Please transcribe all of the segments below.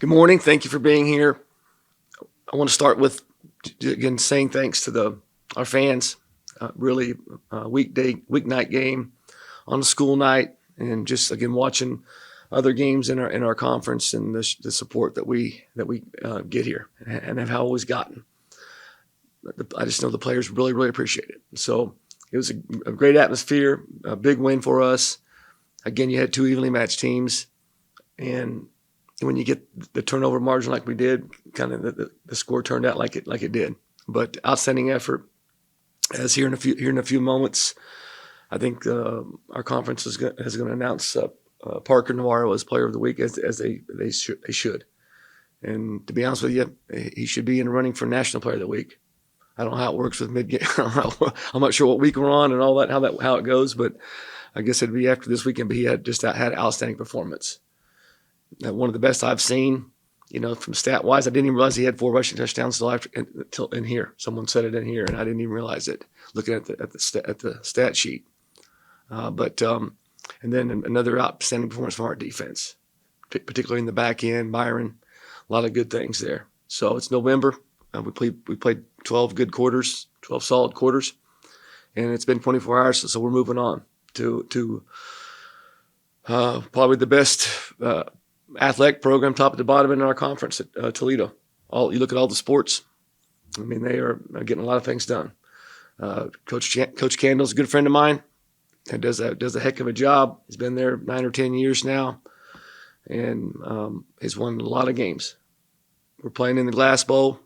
Good morning. Thank you for being here. I want to start with, again, saying thanks to our fans. Really, weeknight game on a school night, and just again watching other games in our conference and the support that we get here and have always gotten. I just know the players really appreciate it. So it was a great atmosphere, a big win for us. Again, you had two evenly matched teams, and when you get the turnover margin like we did, kind of the score turned out like it did. But outstanding effort. As here in a few moments, I think our conference is going to announce Parker Navarro as Player of the Week, as they should. And to be honest with you, he should be in the running for National Player of the Week. I don't know how it works with mid-game. I'm not sure what week we're on and all that, how it goes, but I guess it'd be after this weekend. But he had outstanding performance. One of the best I've seen, from stat-wise. I didn't even realize he had 4 rushing touchdowns until in here. Someone said it in here, and I didn't even realize it, looking at the stat sheet. And then another outstanding performance from our defense, particularly in the back end. Byron, a lot of good things there. So it's November. We played 12 good quarters, 12 solid quarters, and it's been 24 hours. So we're moving on to probably the best athletic program, top to bottom, in our conference at Toledo. You look at all the sports. I mean, they are getting a lot of things done. Coach Candle's a good friend of mine and does a heck of a job. He's been there 9 or 10 years now, and he's won a lot of games. We're playing in the Glass Bowl.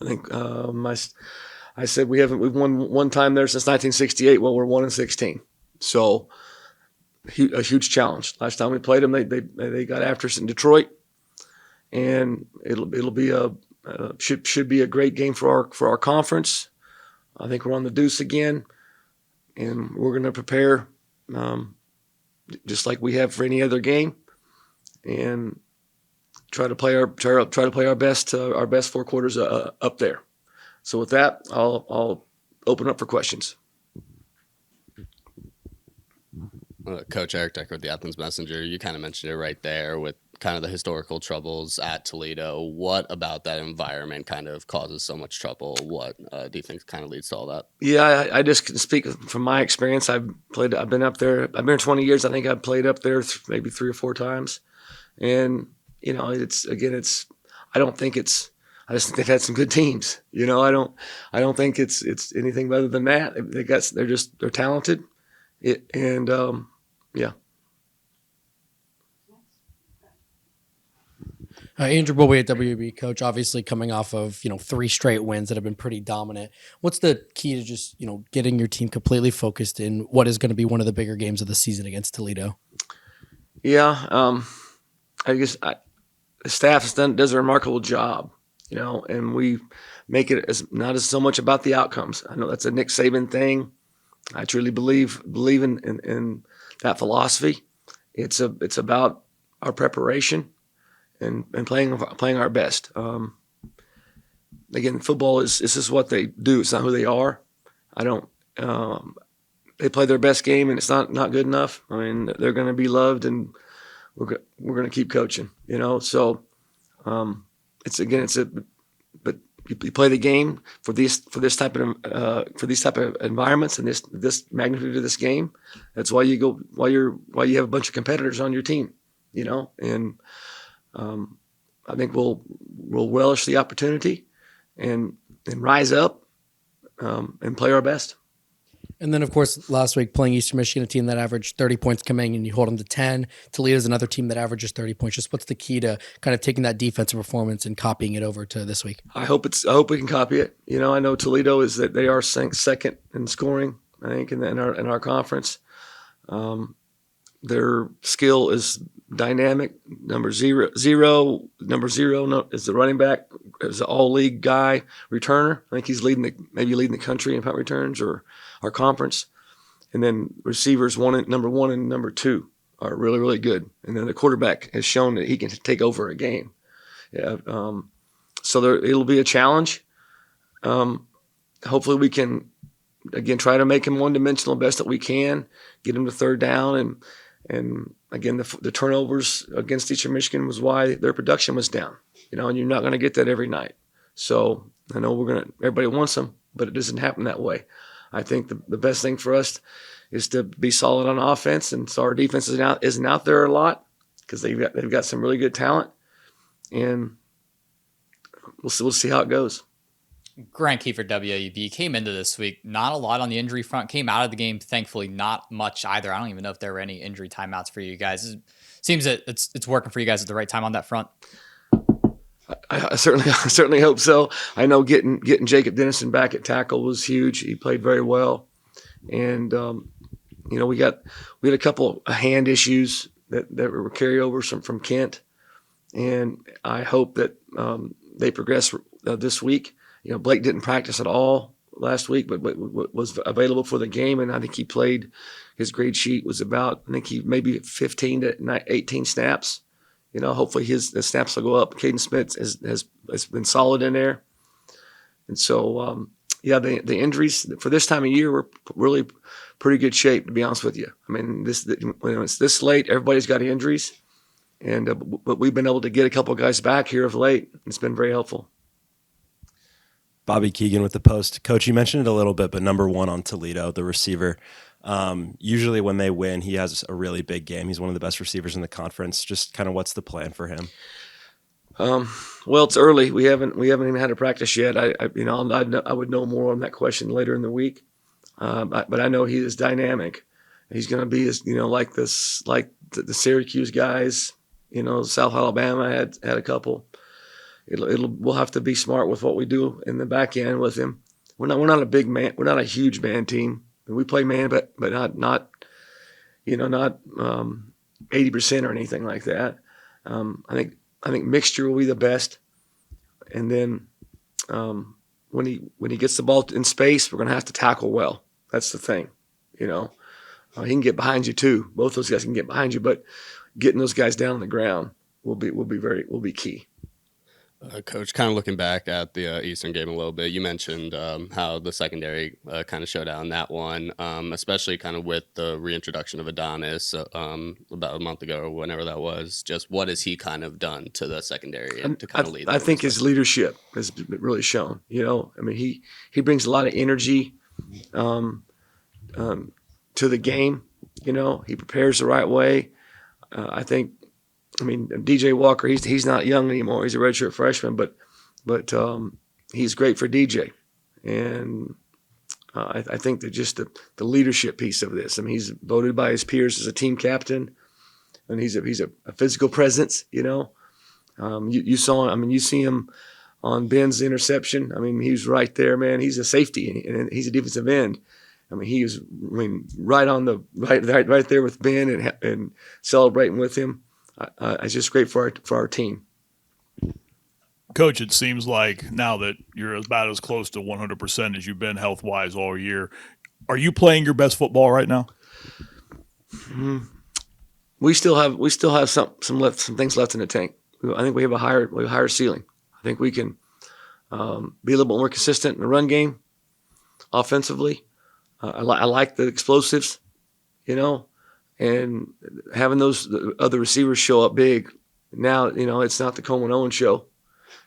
I think I said we've won one time there since 1968. Well, we're 1-16. So a huge challenge. Last time we played them, they got after us in Detroit, and it'll be should be a great game for our conference. I think we're on the deuce again, and we're going to prepare just like we have for any other game, and try to play our best 4 quarters up there. So with that, I'll open up for questions. Coach Eric Decker with the Athens Messenger. You kind of mentioned it right there with kind of the historical troubles at Toledo. What about that environment kind of causes so much trouble? What do you think kind of leads to all that? Yeah, I just can speak from my experience. I've been up there. I've been here 20 years. I think I've played up there maybe 3 or 4 times. And, I don't think I just think they've had some good teams. I don't think it's anything other than that. They're talented. Yeah. Andrew Bowie at WB, coach, obviously coming off of 3 straight wins that have been pretty dominant. What's the key to just getting your team completely focused in what is going to be one of the bigger games of the season against Toledo? Yeah, I guess the staff does a remarkable job, and we make it not as so much about the outcomes. I know that's a Nick Saban thing. I truly believe in that philosophy. It's about our preparation and playing our best. Again, football is just what they do. It's not who they are. They play their best game, and it's not good enough. I mean, they're going to be loved, and we're going to keep coaching. So but you play the game for these type of environments and this magnitude of this game. That's why you have a bunch of competitors on your team, and I think we'll relish the opportunity and rise up and play our best. And then, of course, last week playing Eastern Michigan, a team that averaged 30 points coming, and you hold them to 10. Toledo's another team that averages 30 points. Just what's the key to kind of taking that defensive performance and copying it over to this week? I hope we can copy it. I know Toledo is that they are second in scoring, I think, in our conference. Their skill is dynamic. Number zero is the running back, is the all-league guy returner. I think he's leading the country in punt returns or our conference. And then receivers number 1 and number 2 are really good. And then the quarterback has shown that he can take over a game. Yeah. So it'll be a challenge. Hopefully we can again try to make him one-dimensional best that we can, get him to third down and again, the turnovers against Eastern Michigan was why their production was down. And you're not going to get that every night. So I know everybody wants them, but it doesn't happen that way. I think the best thing for us is to be solid on offense, and so our defense isn't out there a lot because they've got some really good talent, and we'll see how it goes. Grant Kiefer, WAB, came into this week, not a lot on the injury front, came out of the game, thankfully, not much either. I don't even know if there were any injury timeouts for you guys. It seems that it's working for you guys at the right time on that front. I certainly hope so. I know getting Jacob Dennison back at tackle was huge. He played very well, and we had a couple of hand issues that were carryovers from Kent, and I hope that they progress this week. Blake didn't practice at all last week, but was available for the game, and I think he played. His grade sheet was about, I think he maybe 15 to 18 snaps. Hopefully the snaps will go up. Caden Smith has been solid in there, and so the injuries for this time of year were really pretty good shape, to be honest with you. I mean, when it's this late, everybody's got injuries, and but we've been able to get a couple of guys back here of late. It's been very helpful. Bobby Keegan with the Post. Coach, you mentioned it a little bit, but number one on Toledo, the receiver. Usually when they win, he has a really big game. He's one of the best receivers in the conference. Just kind of what's the plan for him? Well, it's early. We haven't even had a practice yet. I would know more on that question later in the week. But I know he is dynamic. He's going to be like the Syracuse guys. South Alabama had a couple. We'll have to be smart with what we do in the back end with him. We're not a big man. We're not a huge man team. We play man, but not 80% or anything like that. I think mixture will be the best. And then when he gets the ball in space, we're going to have to tackle well. That's the thing. He can get behind you too. Both those guys can get behind you, but getting those guys down on the ground will be key. Coach, kind of looking back at the Eastern game a little bit, you mentioned how the secondary kind of showed out in that one, especially kind of with the reintroduction of Adonis about a month ago or whenever that was. Just what has he kind of done to the secondary and to kind of lead? I think his leadership has really shown. I mean, he brings a lot of energy to the game. He prepares the right way. I mean, DJ Walker, he's not young anymore. He's a redshirt freshman, but he's great for DJ. And I think that just the leadership piece of this. I mean, he's voted by his peers as a team captain, and he's a physical presence. You saw. I mean, you see him on Ben's interception. I mean, he's right there, man. He's a safety, and he's a defensive end. I mean, he was right there with Ben and celebrating with him. It's just great for our team. Coach, it seems like now that you're about as close to 100% as you've been health-wise all year, are you playing your best football right now? We still have some things left in the tank. I think we have a higher ceiling. I think we can be a little bit more consistent in the run game, offensively. I like the explosives, and having those other receivers show up big. Now, it's not the Coleman Owens show,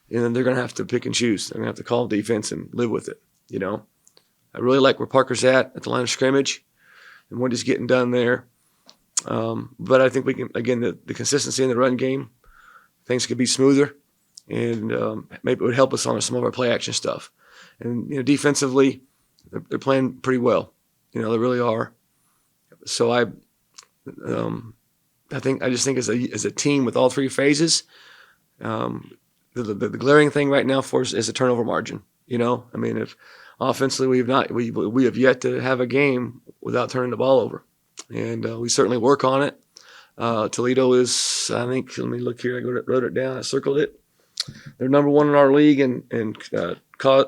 and then they're going to have to pick and choose. They're going to have to call defense and live with it. I really like where Parker's at the line of scrimmage and what he's getting done there. But I think we can, again, the consistency in the run game, things could be smoother, and maybe it would help us on some of our play action stuff. And defensively, they're playing pretty well. They really are. So I just think as a team with all three phases, the glaring thing right now for us is the turnover margin. I mean, if offensively we have yet to have a game without turning the ball over, and we certainly work on it. Toledo is, I think, let me look here. I wrote it down. I circled it. They're number one in our league in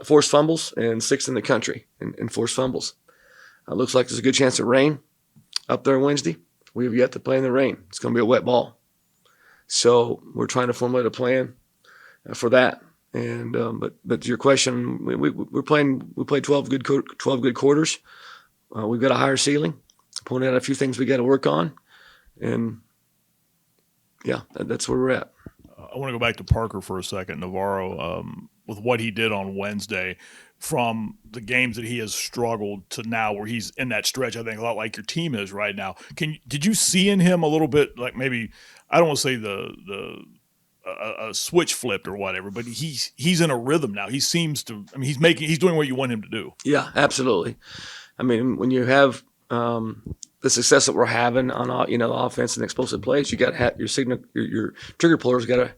forced fumbles and sixth in the country in forced fumbles. Looks like there's a good chance of rain up there Wednesday. We have yet to play in the rain. It's going to be a wet ball. So we're trying to formulate a plan for that. And but to your question, we played 12 good quarters. We've got a higher ceiling. Pointed out a few things we got to work on, and yeah, that's where we're at. I want to go back to Parker for a second, Navarro, with what he did on Wednesday, from the games that he has struggled to now where he's in that stretch, I think a lot like your team is right now. Did you see in him a little bit like maybe, I don't want to say a switch flipped or whatever, but he's in a rhythm now. He seems to, I mean, he's doing what you want him to do. Yeah, absolutely. I mean, when you have the success that we're having on the offense and explosive plays, you got to have your trigger pullers got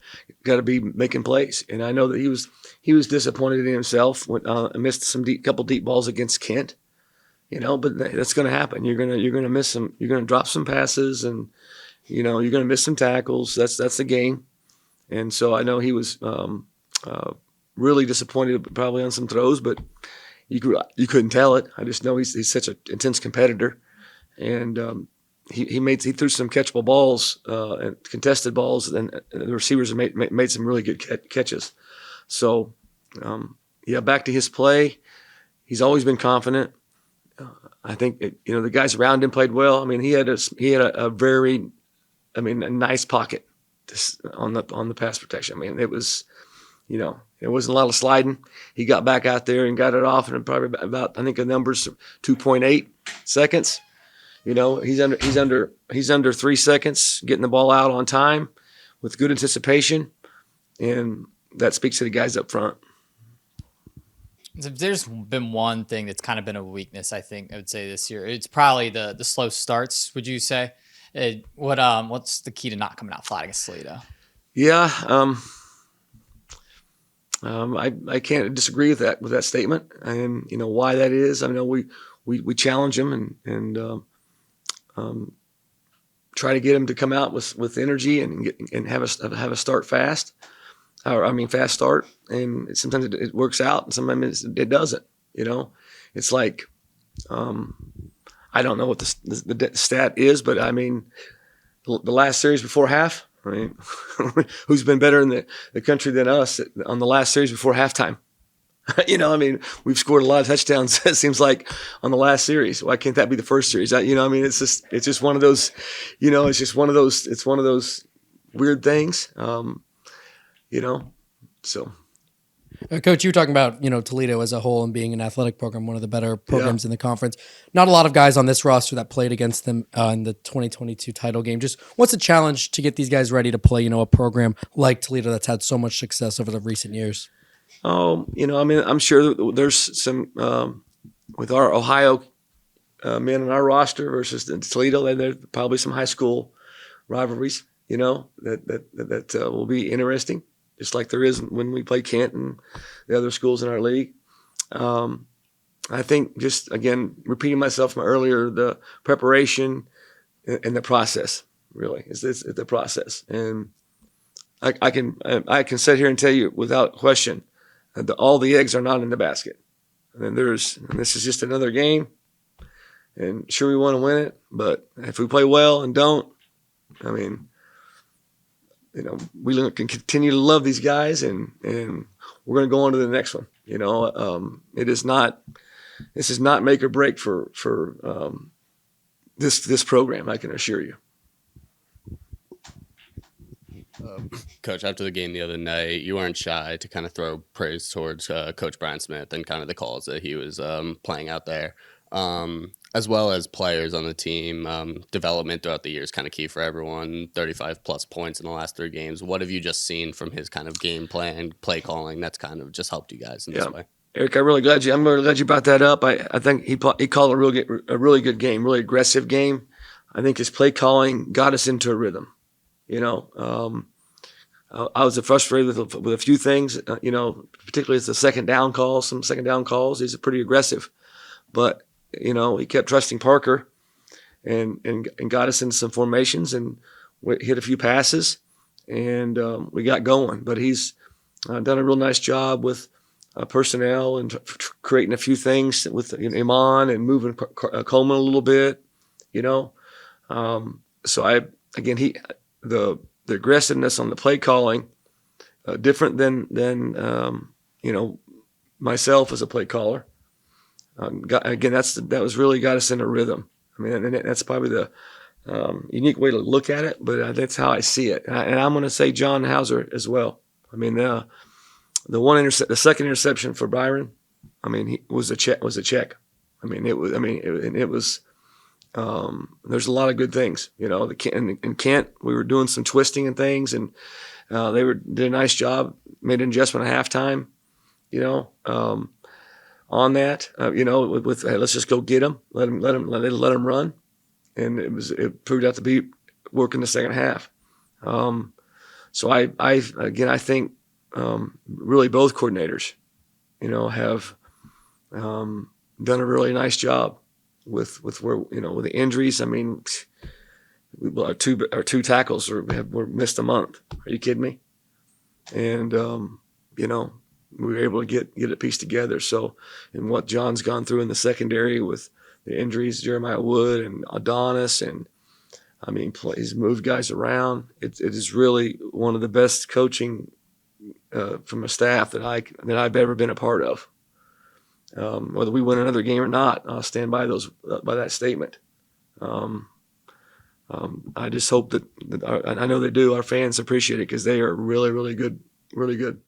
to be making plays. And I know that he was disappointed in himself when missed some couple deep balls against Kent. But that's going to happen. You're gonna miss some. You're gonna drop some passes, and you're gonna miss some tackles. That's the game. And so I know he was really disappointed probably on some throws, but you couldn't tell it. I just know he's such an intense competitor, and he threw some catchable balls and contested balls, and the receivers made some really good catches. So back to his play. He's always been confident. I think the guys around him played well. I mean, he had a very, a nice pocket on the pass protection. I mean, it was, it wasn't a lot of sliding. He got back out there and got it off in probably about, I think the number's 2.8 seconds. He's under 3 seconds getting the ball out on time with good anticipation, and that speaks to the guys up front. There's been one thing that's kind of been a weakness, I think I would say this year. It's probably the slow starts. Would you say? What's the key to not coming out flat against Toledo? Yeah, I can't disagree with that statement, and why that is. I know we challenge them and try to get them to come out with energy and have a start fast. Fast start, and sometimes it works out, and sometimes it doesn't. It's like I don't know what the stat is, but the last series before half, right? Who's been better in the country than us on the last series before halftime? We've scored a lot of touchdowns. It seems like on the last series. Why can't that be the first series? It's just one of those. It's one of those weird things. So. Coach, you were talking about, Toledo as a whole and being an athletic program, one of the better programs in the conference. Not a lot of guys on this roster that played against them in the 2022 title game. Just what's the challenge to get these guys ready to play, a program like Toledo that's had so much success over the recent years? I'm sure there's some with our Ohio men on our roster versus the Toledo. There's probably some high school rivalries, that will be interesting, just like there is when we play Kent and the other schools in our league. I think just, again, repeating myself from earlier, the preparation and the process really is the process. And I can sit here and tell you without question that all the eggs are not in the basket. And this is just another game. And sure, we want to win it, but if we play well and don't, we can continue to love these guys, and we're going to go on to the next one. This is not make or break for this program, I can assure you. Coach, after the game the other night, you weren't shy to kind of throw praise towards Coach Brian Smith and kind of the calls that he was playing out there, as well as players on the team. Development throughout the year is kind of key for everyone. 35-plus points in the last 3 games. What have you just seen from his kind of game plan, play calling that's kind of just helped you guys in this way? Eric, I'm really glad you brought that up. I think he called a really good game, really aggressive game. I think his play calling got us into a rhythm. I was frustrated with a few things, particularly as the second down calls. Some second down calls, he's pretty aggressive, but he kept trusting Parker, and got us into some formations and hit a few passes, and we got going. But he's done a real nice job with personnel and creating a few things with Iman and moving Coleman a little bit, So the aggressiveness on the play calling, different than myself as a play caller. That was really got us in a rhythm. And that's probably unique way to look at it, but that's how I see it. And I'm going to say John Hauser as well. I mean, the the second interception for Byron, I mean, he was a check. I mean, it was. I mean, it was. There's a lot of good things, you know. In Kent, we were doing some twisting and things, and did a nice job. Made an adjustment at halftime, you know. On that, you know, with hey, let's just go get them, let them run, and it proved out to be working the second half. So I think really both coordinators, you know, have done a really nice job with where, you know, with the injuries. I mean, our two tackles were missed a month. Are you kidding me? And you know, we were able to get it pieced together. So, and what John's gone through in the secondary with the injuries, Jeremiah Wood and Adonis, and I mean, he's moved guys around. It is really one of the best coaching from a staff that I've ever been a part of. Whether we win another game or not, I'll stand by that statement. I just hope that I know they do. Our fans appreciate it because they are really, really good, really good.